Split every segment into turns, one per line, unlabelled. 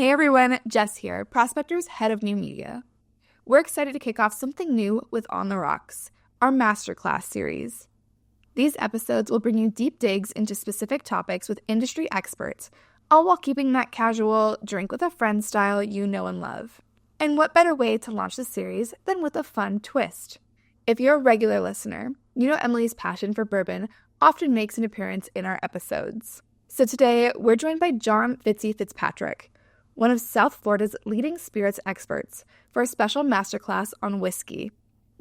Hey everyone, Jess here, Prospector's head of new media. We're excited to kick off something new with On the Rocks, our masterclass series. These episodes will bring you deep digs into specific topics with industry experts, all while keeping that casual, drink with a friend style you know and love. And what better way to launch the series than with a fun twist? If you're a regular listener, you know Emily's passion for bourbon often makes an appearance in our episodes. So today, we're joined by John Fitzy Fitzpatrick, one of South Florida's leading spirits experts, for a special masterclass on whiskey.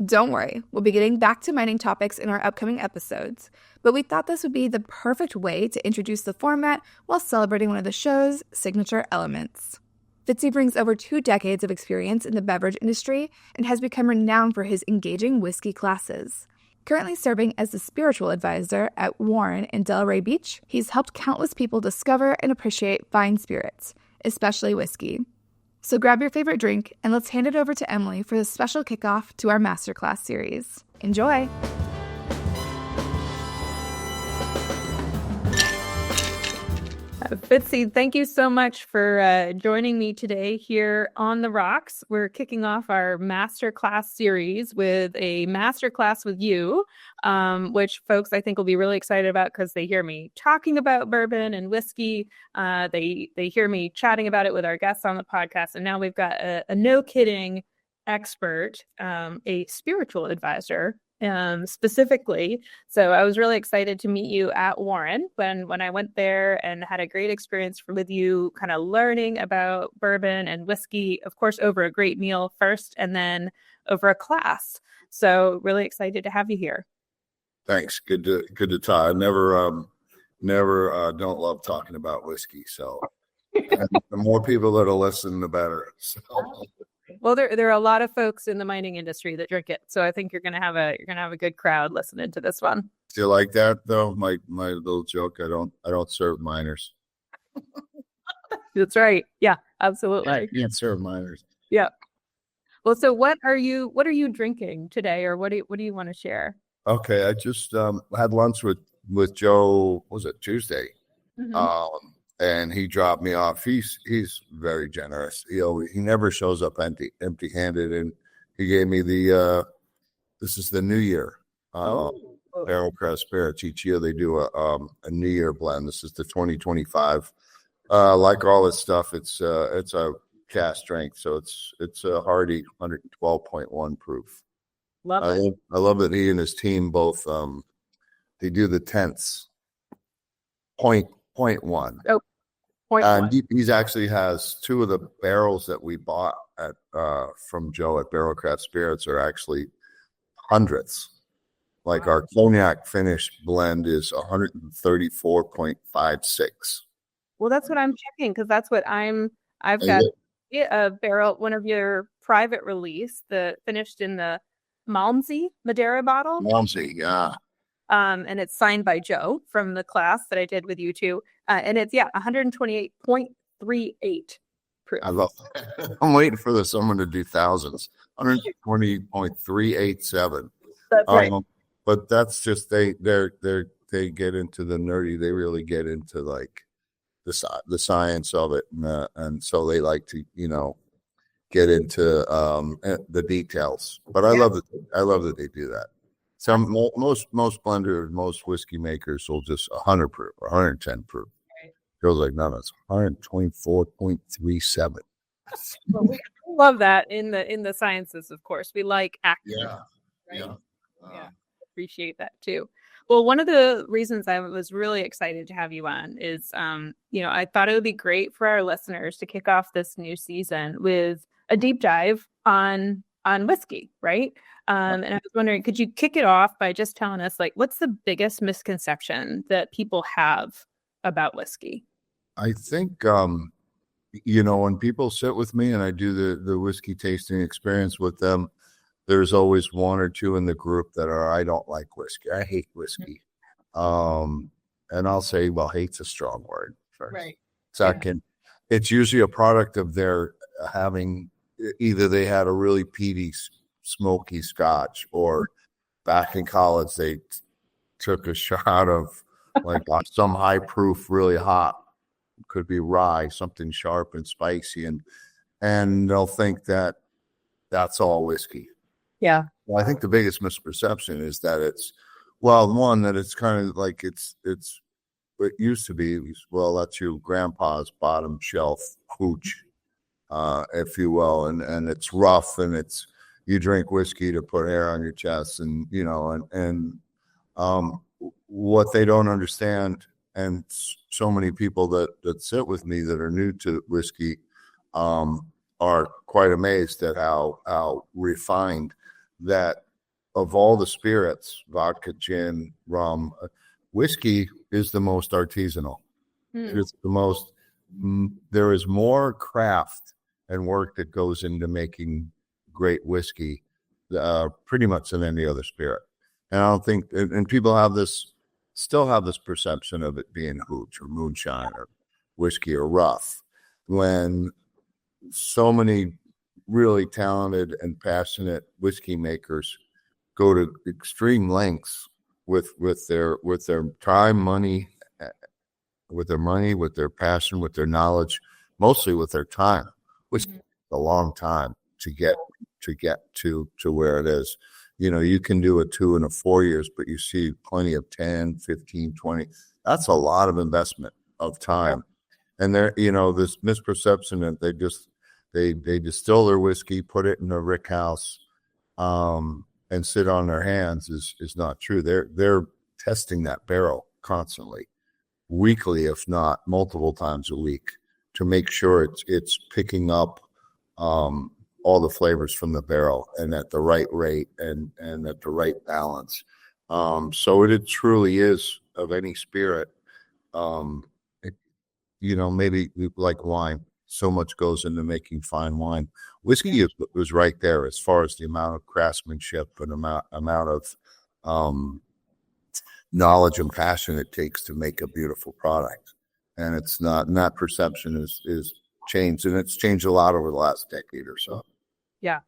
Don't worry, we'll be getting back to mining topics in our upcoming episodes, but we thought this would be the perfect way to introduce the format while celebrating one of the show's signature elements. Fitzy brings over 2 decades of experience in the beverage industry and has become renowned for his engaging whiskey classes. Currently serving as the spiritual advisor at Warren in Delray Beach, he's helped countless people discover and appreciate fine spirits, especially whiskey. So grab your favorite drink and let's hand it over to Emily for the special kickoff to our masterclass series. Enjoy!
Fitzy, thank you so much for joining me today here on The Rocks. We're kicking off our masterclass series with a masterclass with you, which folks I think will be really excited about because they hear me talking about bourbon and whiskey. They hear me chatting about it with our guests on the podcast. And now we've got a no-kidding expert, a spiritual advisor, specifically. So I was really excited to meet you at Warren when I went there and had a great experience with you, kind of learning about bourbon and whiskey, of course, over a great meal first and then over a class. So really excited to have you here.
Thanks. Good to talk. I never don't love talking about whiskey. So and the more people that'll listen, the better. So.
Well, there are a lot of folks in the mining industry that drink it, so I think you're gonna have a good crowd listening to this one.
Do you like that though? My little joke. I don't serve minors.
That's right. Yeah, absolutely.
I can't serve minors.
Yeah. Well, so what are you drinking today, or what do you want to share?
Okay, I just had lunch with Joe. What was it Tuesday?
Mm-hmm.
And he dropped me off. He's very generous. He never shows up empty-handed. And he gave me this is the New Year Barrel Crest Spirits. Each year they do a New Year blend. This is the 2025. Like all this stuff, it's a cask strength, so it's a hearty 112.1 proof.
Love it.
I love that he and his team both they do the tenths. Point one.
Oh.
And he's actually has 2 of the barrels that we bought at from Joe at Barrel Craft Spirits are actually hundredths. Like our cognac finish blend is 134.56.
Well, that's what I'm checking because that's what I've got a barrel, one of your private release, the finished in the Malmsey Madeira bottle.
Malmsey, yeah.
And it's signed by Joe from the class that I did with you two. And it's 128.38 proof.
I love that. I'm waiting for someone to do thousands. 120.387.
That's right.
But that's just they get into the nerdy. They really get into like the science of it, and so they like to get into the details. But I love that they do that. Some most blenders, most whiskey makers will just 100 proof or 110 proof. Right. Feels like no, it's 124.37.
Well, we love that in the sciences, of course. We like accuracy.
Yeah.
Right? Yeah. Appreciate that too. Well, one of the reasons I was really excited to have you on is, I thought it would be great for our listeners to kick off this new season with a deep dive on whiskey, right? And I was wondering, could you kick it off by just telling us, like, what's the biggest misconception that people have about whiskey?
I think, when people sit with me and I do the whiskey tasting experience with them, there's always 1 or 2 in the group that I don't like whiskey. I hate whiskey. And I'll say, well, hate's a strong word first. Right. Second, it's usually a product of their having either they had a really peaty, smoky scotch, or back in college they took a shot of like some high proof, really hot could be rye, something sharp and spicy, and they'll think that that's all whiskey.
Yeah.
Well, I think the biggest misperception is that it's, well, one, that it's kind of like it's it used to be, well, that's your grandpa's bottom shelf hooch, if you will, and it's rough, and it's, you drink whiskey to put air on your chest, and what they don't understand, and so many people that sit with me that are new to whiskey are quite amazed at how refined that, of all the spirits, vodka, gin, rum, whiskey is the most artisanal. It's the most, there is more craft and work that goes into making great whiskey pretty much than any other spirit. And I don't think, and people still have this perception of it being hooch or moonshine or whiskey or rough, when so many really talented and passionate whiskey makers go to extreme lengths with their time, with their passion, with their knowledge, mostly with their time. Whiskey takes a long time to get to where it is. You can do a 2 and a 4 years, but you see plenty of 10, 15, 20. That's a lot of investment of time. And there, this misperception that they distill their whiskey, put it in a rick house, and sit on their hands is not true. They're testing that barrel constantly, weekly, if not multiple times a week, to make sure it's picking up all the flavors from the barrel, and at the right rate, and at the right balance. So it truly is, of any spirit. Maybe like wine, so much goes into making fine wine. Whiskey was right there as far as the amount of craftsmanship and amount of knowledge and passion it takes to make a beautiful product. And it's not, and that perception is changed, and it's changed a lot over the last decade or so.
Yeah,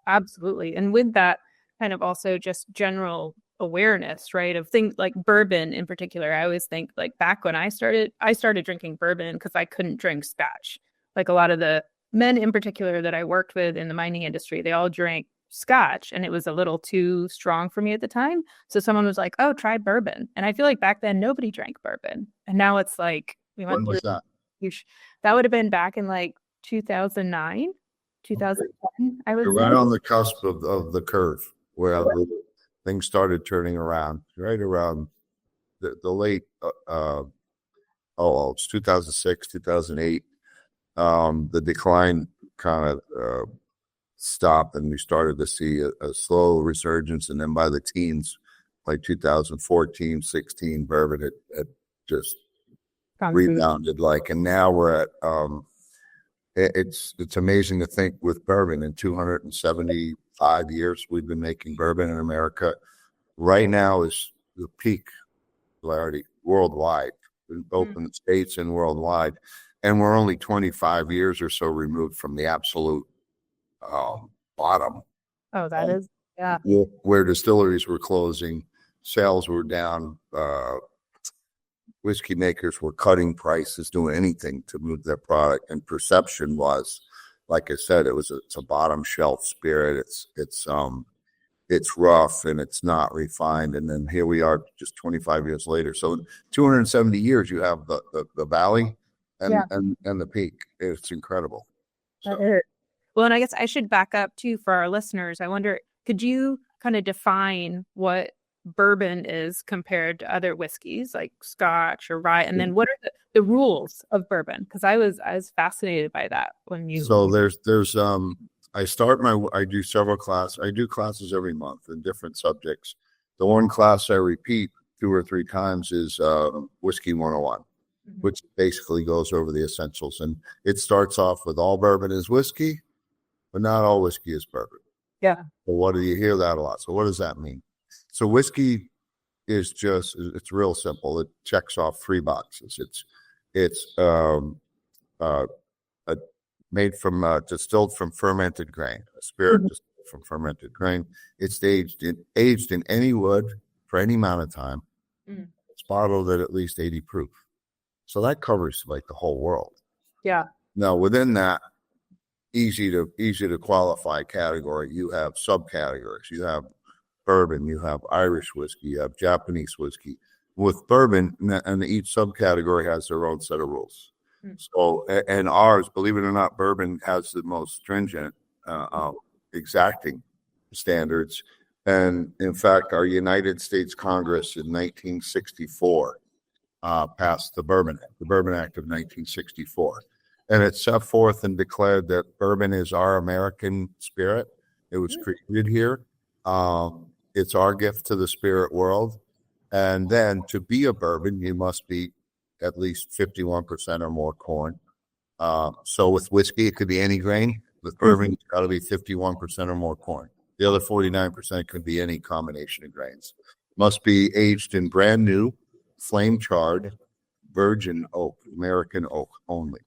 absolutely. And with that, kind of also just general awareness, right, of things like bourbon in particular. I always think, like, back when I started drinking bourbon because I couldn't drink Scotch. Like, a lot of the men in particular that I worked with in the mining industry, they all drank Scotch, and it was a little too strong for me at the time. So someone was like, "Oh, try bourbon." And I feel like back then nobody drank bourbon, and now it's like we went
When was that?
That would have been back in like 2009, 2010. I was
You're right on the cusp of the curve where things started turning around, right around the late it's 2006, 2008. The decline kind of stopped, and we started to see a slow resurgence. And then by the teens, like 2014, 16, bourbon had just rebounded. And now we're at, it's amazing to think, with bourbon, in 275 years we've been making bourbon in America. Right now is the peak popularity worldwide, both in the States and worldwide. And we're only 25 years or so removed from the absolute bottom.
Oh, that is, yeah.
Where distilleries were closing, sales were down, whiskey makers were cutting prices, doing anything to move their product. And perception was, like I said, it's a bottom shelf spirit. It's rough, and it's not refined. And then here we are, just 25 years later. So 270 years, you have the valley and the peak. It's incredible. So.
Well, and I guess I should back up too for our listeners. I wonder, could you kind of define what bourbon is compared to other whiskeys like Scotch or rye, and then what are the rules of bourbon? Because I was fascinated by that when you.
So there's I do several classes. I do classes every month in different subjects. The one class I repeat 2 or 3 times is Whiskey 101, which basically goes over the essentials. And it starts off with all bourbon is whiskey, but not all whiskey is bourbon.
Yeah.
Well, what do you hear that a lot? So what does that mean? So whiskey is it's real simple. It checks off 3 boxes. It's made from distilled from fermented grain, a spirit distilled from fermented grain. It's aged in any wood for any amount of time. It's bottled at least 80 proof. So that covers like the whole world.
Yeah.
Now, within that easy to qualify category, you have subcategories. You have bourbon, you have Irish whiskey, you have Japanese whiskey. With bourbon, and each subcategory has their own set of rules. So, and ours, believe it or not, bourbon has the most stringent, exacting standards. And in fact, our United States Congress in 1964 passed the Bourbon Act of 1964. And it set forth and declared that bourbon is our American spirit. It was created here. It's our gift to the spirit world. And then to be a bourbon, you must be at least 51% or more corn. So with whiskey, it could be any grain. With bourbon, it's got to be 51% or more corn. The other 49% could be any combination of grains. Must be aged in brand new, flame charred, virgin oak, American oak only.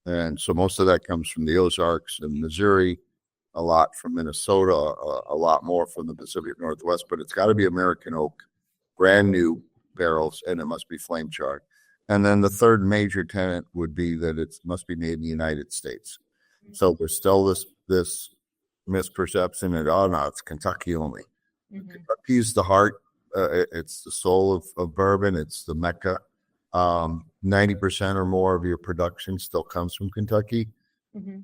And so most of that comes from the Ozarks and Missouri, a lot from Minnesota, a lot more from the Pacific Northwest, but it's got to be American oak, brand new barrels, and it must be flame charred. And then the third major tenet would be that it must be made in the United States. So there's still this misperception that, oh, no, it's Kentucky only. Kentucky's the heart. It's the soul of bourbon. It's the Mecca. 90% or more of your production still comes from Kentucky.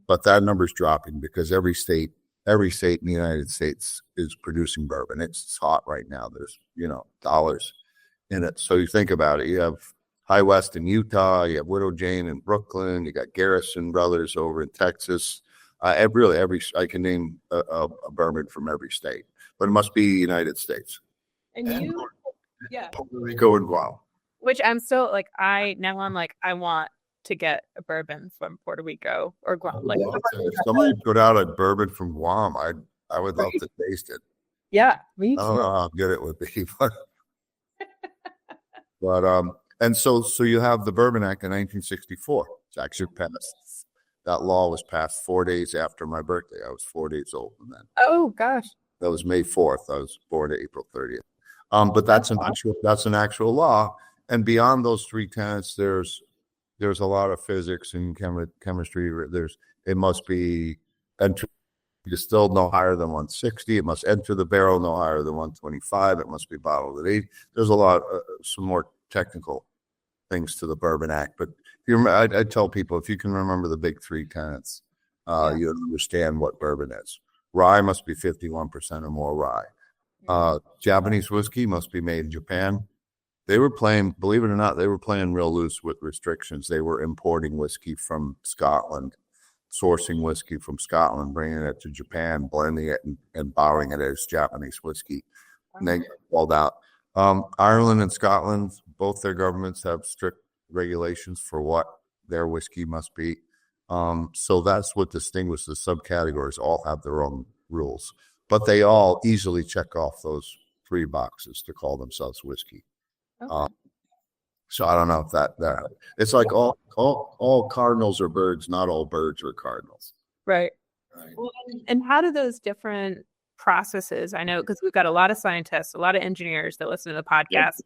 But that number's dropping because every state in the United States is producing bourbon. It's hot right now. There's, dollars in it. So you think about it. You have High West in Utah. You have Widow Jane in Brooklyn. You got Garrison Brothers over in Texas. I can name a bourbon from every state, but it must be United States.
And you, yeah,
Puerto Rico and Guam.
Which I'm still like, I want to get a bourbon from Puerto Rico or Guam. Like,
if somebody put out a bourbon from Guam, I would love to taste it.
Yeah, me too.
I don't know how good it would be, but and so you have the Bourbon Act in 1964. It's actually passed. That law was passed 4 days after my birthday. I was 4 days old then.
Oh gosh.
That was May 4th. I was born April 30th. But that's an actual law. And beyond those three tenets, there's a lot of physics and chemistry. It must be distilled no higher than 160. It must enter the barrel no higher than 125. It must be bottled at 80. There's a lot, some more technical things to the Bourbon Act. But I tell people, if you can remember the big three tenets, you understand what bourbon is. Rye must be 51% or more rye. Japanese whiskey must be made in Japan. They were playing, believe it or not, real loose with restrictions. They were importing whiskey from Scotland, sourcing whiskey from Scotland, bringing it to Japan, blending it and bottling it as Japanese whiskey. And they called out. Ireland and Scotland, both their governments have strict regulations for what their whiskey must be. So that's what distinguishes the subcategories. All have their own rules, but they all easily check off those three boxes to call themselves whiskey. Okay. So I don't know if that it's like all cardinals are birds, not all birds are cardinals.
Right. Well, and how do those different processes, I know because we've got a lot of scientists, a lot of engineers that listen to the podcast.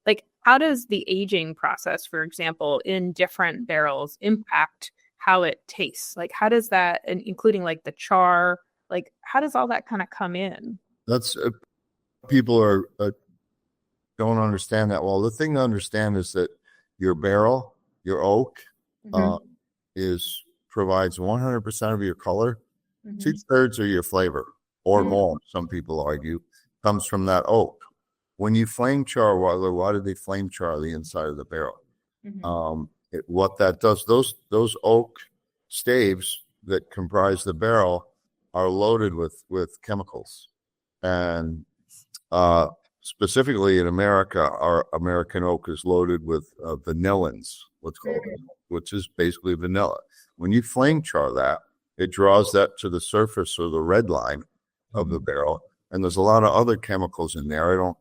Like, how does the aging process, for example, in different barrels impact how it tastes? Like, how does that, and including like the char, like how does all that kind of come in?
That's people are don't understand that well. The thing to understand is that your barrel, your oak, provides 100% of your color. 2/3 of your flavor or more. Some people argue comes from that oak. When you flame char, why do they flame char the inside of the barrel? What that does, those oak staves that comprise the barrel are loaded with chemicals, and specifically in America, our American oak is loaded with vanillins, what's called, which is basically vanilla. When you flame char that, it draws that to the surface or the red line of the barrel, and there's a lot of other chemicals in there. I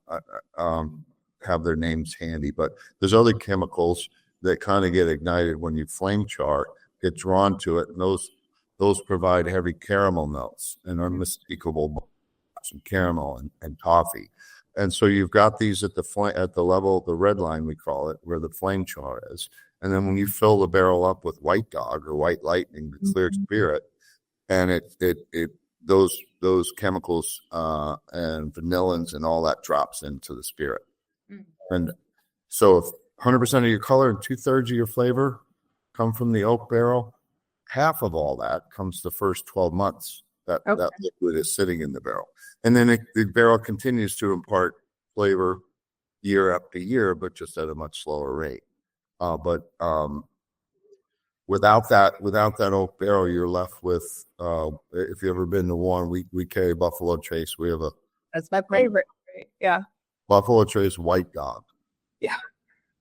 don't have their names handy, but there's other chemicals that kind of get ignited when you flame char, get drawn to it, and those provide heavy caramel notes and unmistakable and caramel and toffee. And so you've got these at the level, the red line we call it, where the flame char is, And then when you fill the barrel up with White Dog or White Lightning, the clear spirit, and those chemicals and vanillins and all that drops into the spirit. And so if 100% of your color and 2/3 of your flavor come from the oak barrel, half of all that comes the first 12 months that liquid is sitting in the barrel. And then the barrel continues to impart flavor year after year, but just at a much slower rate. But without that oak barrel, you're left with, if you've ever been to one, we carry Buffalo Trace. We have
That's my favorite. Yeah.
Buffalo Trace White Dog.
Yeah.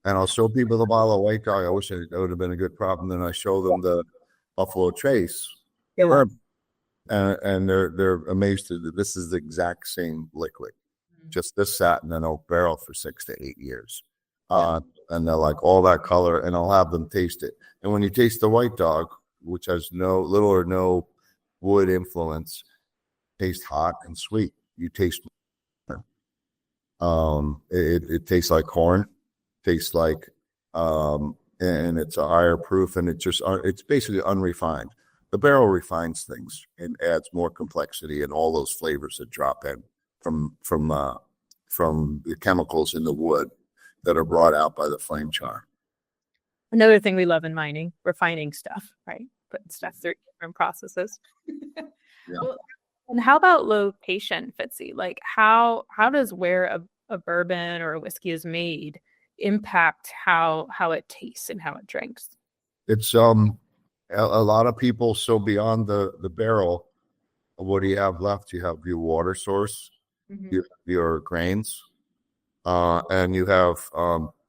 And I'll show people the bottle of White Dog. I wish it would have been a good problem. Then I show them the Buffalo Trace.
Yeah.
And they're amazed that this is the exact same liquid. Just this sat in an oak barrel for 6 to 8 years. And they're like, all that color, and I'll have them taste it. And when you taste the White Dog, which has little or no wood influence, tastes hot and sweet. You taste it tastes like corn, tastes like and it's a higher proof, and it's basically unrefined. The barrel refines things and adds more complexity and all those flavors that drop in from the chemicals in the wood that are brought out by the flame char.
Another thing we love in mining, refining stuff, right? Putting stuff through different processes.
Yeah.
Well, and how about location, Fitzy? Like how does where a bourbon or a whiskey is made impact how it tastes and how it drinks?
It's a lot of people. So beyond the barrel, what do you have left? You have your water source, your grains, and you have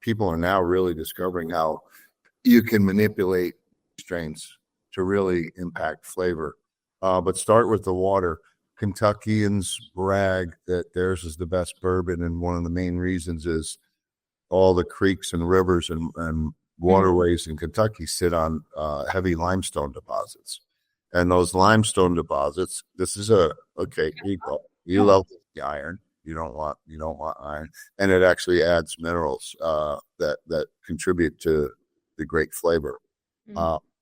people are now really discovering how you can manipulate strains to really impact flavor. But start with the water. Kentuckians brag that theirs is the best bourbon, and one of the main reasons is all the creeks and rivers and waterways in Kentucky sit on heavy limestone deposits. And those limestone deposits, this is you love the iron. You don't want iron, and it actually adds minerals that contribute to the great flavor.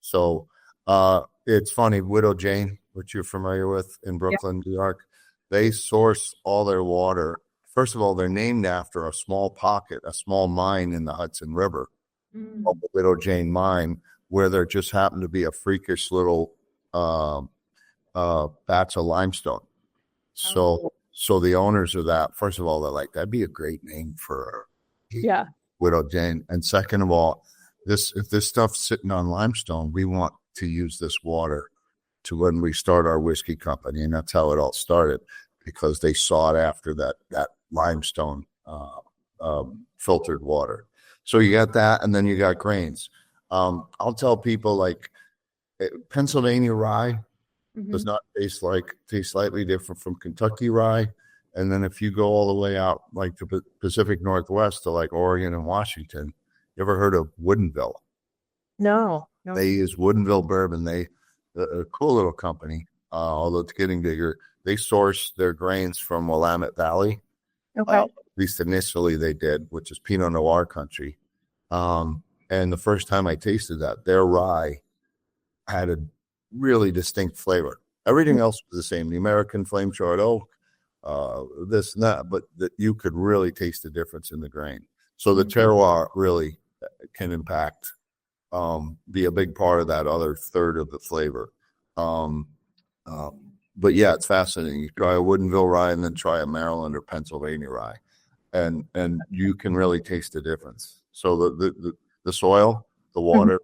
So it's funny, Widow Jane, which you're familiar with in Brooklyn, New York, they source all their water. First of all, they're named after a small pocket, a small mine in the Hudson River, called the Widow Jane Mine, where there just happened to be a freakish little batch of limestone. So the owners of that, first of all, they're like, that'd be a great name for Widow Jane. And second of all, if this stuff's sitting on limestone, we want to use this water to when we start our whiskey company. And that's how it all started, because they sought after that limestone filtered water. So you got that, and then you got grains. I'll tell people, like, Pennsylvania rye does not taste slightly different from Kentucky rye. And then if you go all the way out, like the Pacific Northwest to like Oregon and Washington, you ever heard of Woodinville?
No.
They use Woodinville bourbon. A cool little company, although it's getting bigger. They source their grains from Willamette Valley.
Okay.
At least initially they did, which is Pinot Noir country. And the first time I tasted that, their rye had a really distinct flavor. Everything else was the same. The American flame charred oak, this and that, but that you could really taste the difference in the grain. So the terroir really can impact, be a big part of that other third of the flavor. But yeah, it's fascinating. You try a Woodinville rye and then try a Maryland or Pennsylvania rye, and you can really taste the difference. So the soil, the water,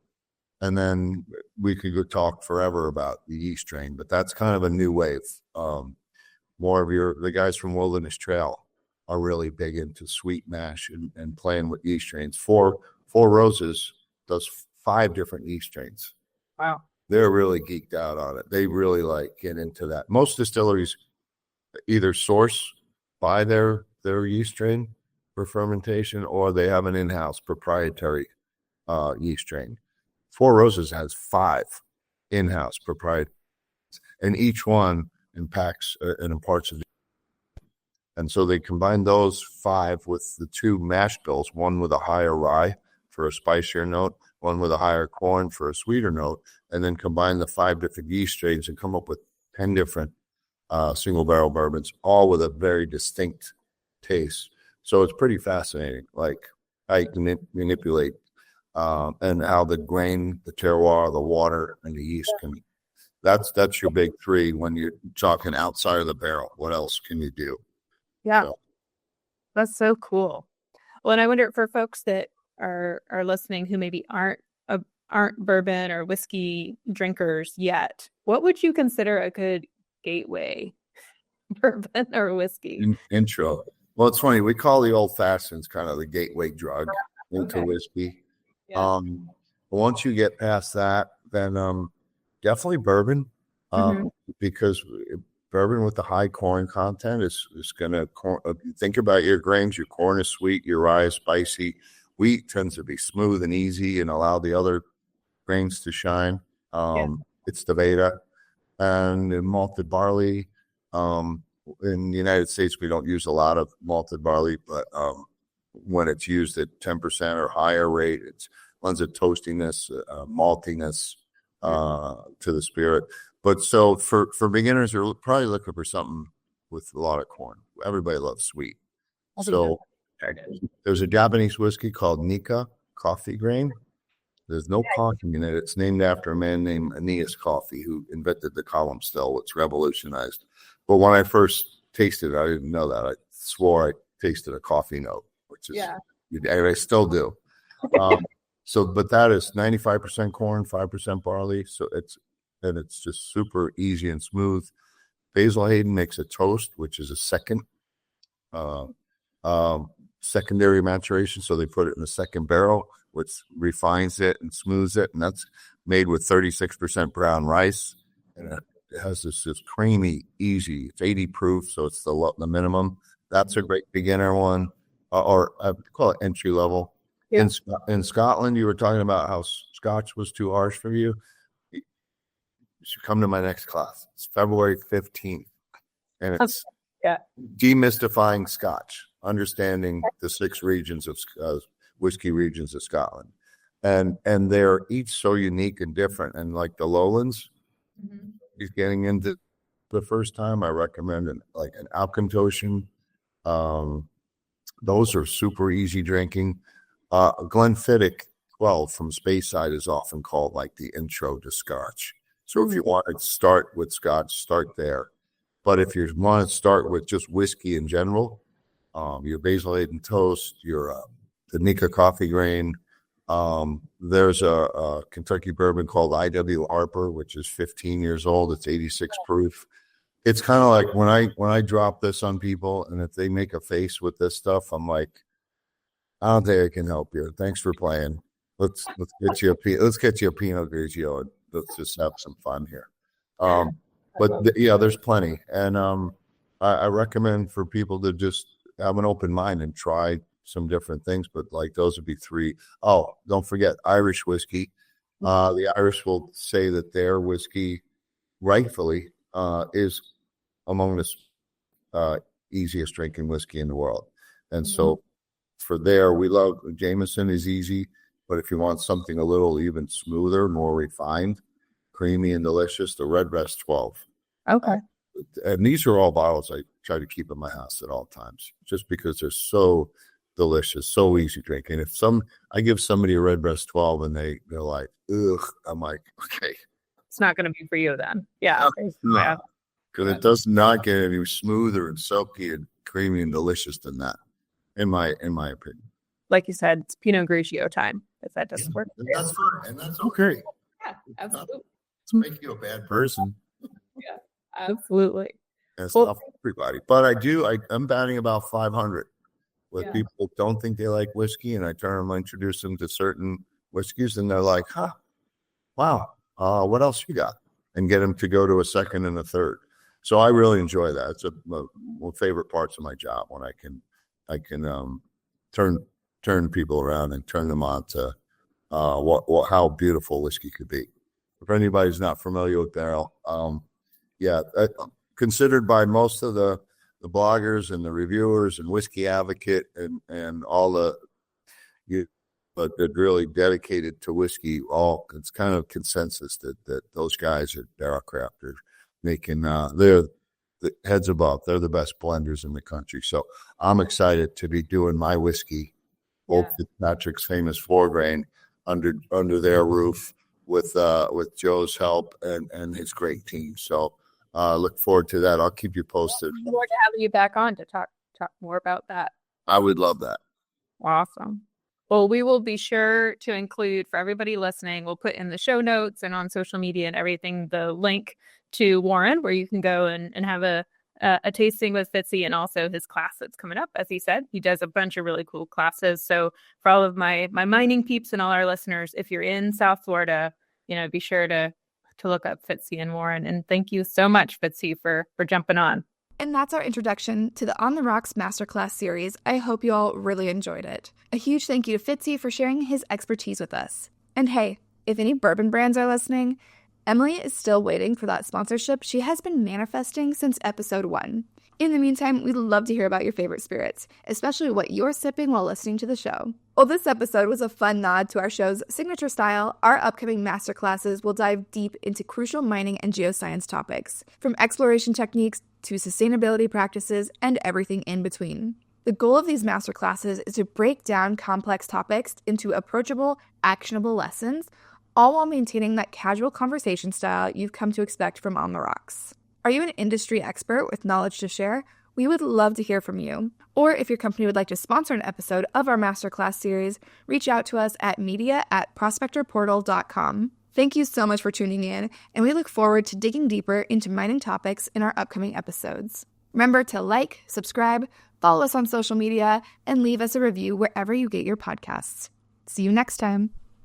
and then we could go talk forever about the yeast strain, but that's kind of a new wave. More of the guys from Wilderness Trail are really big into sweet mash and playing with yeast strains. Four Roses does 5 different yeast strains.
Wow.
They're really geeked out on it. They really get into that. Most distilleries either source buy their yeast strain for fermentation, or they have an in-house proprietary yeast strain. Four Roses has 5 in-house proprietary, and each one impacts and imparts. And so they combine those 5 with the 2 mash bills, one with a higher rye for a spicier note, one with a higher corn for a sweeter note, and then combine the 5 different yeast strains and come up with 10 different single barrel bourbons, all with a very distinct taste. So it's pretty fascinating, like how you can manipulate and how the grain, the terroir, the water, and the yeast can. That's your big three when you're talking outside of the barrel. What else can you do?
Yeah,
So,
that's so cool. Well, and I wonder for folks that are listening who maybe aren't bourbon or whiskey drinkers yet, what would you consider a good gateway bourbon or whiskey?
intro. Well, it's funny. We call the old fashions kind of the gateway drug into whiskey.
Yeah.
Once you get past that, then definitely bourbon, because bourbon with the high corn content is going to think about your grains. Your corn is sweet, your rye is spicy. Wheat tends to be smooth and easy and allow the other grains to shine. It's the Veda and malted barley. In the United States, we don't use a lot of malted barley, but when it's used at 10% or higher rate, it lends a toastiness, maltiness to the spirit. But so for beginners, you're probably looking for something with a lot of corn. Everybody loves sweet. So there's a Japanese whiskey called Nika coffee grain. There's no coffee in it. It's named after a man named Aeneas Coffee, who invented the column still, which revolutionized. But when I first tasted it, I didn't know that. I swore I tasted a coffee note, which is, I still do. But that is 95% corn, 5% barley. So it's just super easy and smooth. Basil Hayden makes a toast, which is a secondary maturation. So they put it in the second barrel, which refines it and smooths it. And that's made with 36% brown rice. And it has this creamy, easy, it's 80 proof. So it's the minimum. That's a great beginner one, or I call it entry level. Yeah. In Scotland, you were talking about how Scotch was too harsh for you. You should come to my next class. It's February 15th. And it's demystifying Scotch, understanding the 6 regions of whiskey regions of Scotland. And they're each so unique and different. And like the Lowlands, he's getting into the first time, I recommend an Alcantoshan. Those are super easy drinking. Glenfiddich 12 from Speyside is often called like the intro to Scotch. So if you want to start with Scotch, start there. But if you want to start with just whiskey in general, your Basil Hayden toast, your the Nika coffee grain. There's a Kentucky bourbon called I.W. Harper, which is 15 years old. It's 86 proof. It's kind of like when I drop this on people, and if they make a face with this stuff, I'm like, I don't think I can help you. Thanks for playing. Let's get you a Pinot Grigio and let's just have some fun here. There's plenty, and I recommend for people to just have an open mind and try some different things. But like those would be 3. Oh, don't forget Irish whiskey. The Irish will say that their whiskey, rightfully, is among the easiest drinking whiskey in the world, and so. For there, we love Jameson is easy, but if you want something a little even smoother, more refined, creamy and delicious, the Redbreast 12.
Okay.
And these are all bottles I try to keep in my house at all times, just because they're so delicious, so easy drinking. If I give somebody a Redbreast 12 and they're like, ugh, I'm like, okay.
It's not going to be for you then. Yeah.
No, because it does not get any smoother and silky and creamy and delicious than that. In my opinion,
like you said, it's Pinot Grigio time. If that doesn't work,
that's fine, and that's okay.
Yeah, absolutely.
It's make you a bad person.
Yeah, absolutely.
It's not for everybody, but I'm batting about 500 with people who don't think they like whiskey, and I introduce them to certain whiskeys, and they're like, "Huh, wow, what else you got?" And get them to go to a second and a third. So I really enjoy that. It's one of my favorite parts of my job when I can turn people around and turn them on to how beautiful whiskey could be. If anybody's not familiar with barrel, considered by most of the bloggers and the reviewers and Whiskey Advocate and all but they're really dedicated to whiskey. It's kind of consensus that those guys at Barrelcraft are making, they're the heads above. They're the best blenders in the country. So I'm excited to be doing my whiskey, Old Fitzpatrick's famous 4-grain, under their roof with Joe's help and his great team. So look forward to that. I'll keep you posted.
Look forward to having you back on to talk more about that.
I would love that.
Awesome. Well, we will be sure to include, for everybody listening, we'll put in the show notes and on social media and everything, the link to Warren, where you can go and have a tasting with Fitzy, and also his class that's coming up. As he said, he does a bunch of really cool classes. So for all of my mining peeps and all our listeners, if you're in South Florida, be sure to look up Fitzy and Warren. And thank you so much, Fitzy, for jumping on.
And that's our introduction to the On the Rocks Masterclass series. I hope you all really enjoyed it. A huge thank you to Fitzy for sharing his expertise with us. And hey, if any bourbon brands are listening, Emily is still waiting for that sponsorship she has been manifesting since episode 1. In the meantime, we'd love to hear about your favorite spirits, especially what you're sipping while listening to the show. While this episode was a fun nod to our show's signature style, our upcoming masterclasses will dive deep into crucial mining and geoscience topics, from exploration techniques to sustainability practices and everything in between. The goal of these masterclasses is to break down complex topics into approachable, actionable lessons, all while maintaining that casual conversation style you've come to expect from On the Rocks. Are you an industry expert with knowledge to share? We would love to hear from you. Or if your company would like to sponsor an episode of our masterclass series, reach out to us at media@prospectorportal.com. Thank you so much for tuning in, and we look forward to digging deeper into mining topics in our upcoming episodes. Remember to like, subscribe, follow us on social media, and leave us a review wherever you get your podcasts. See you next time.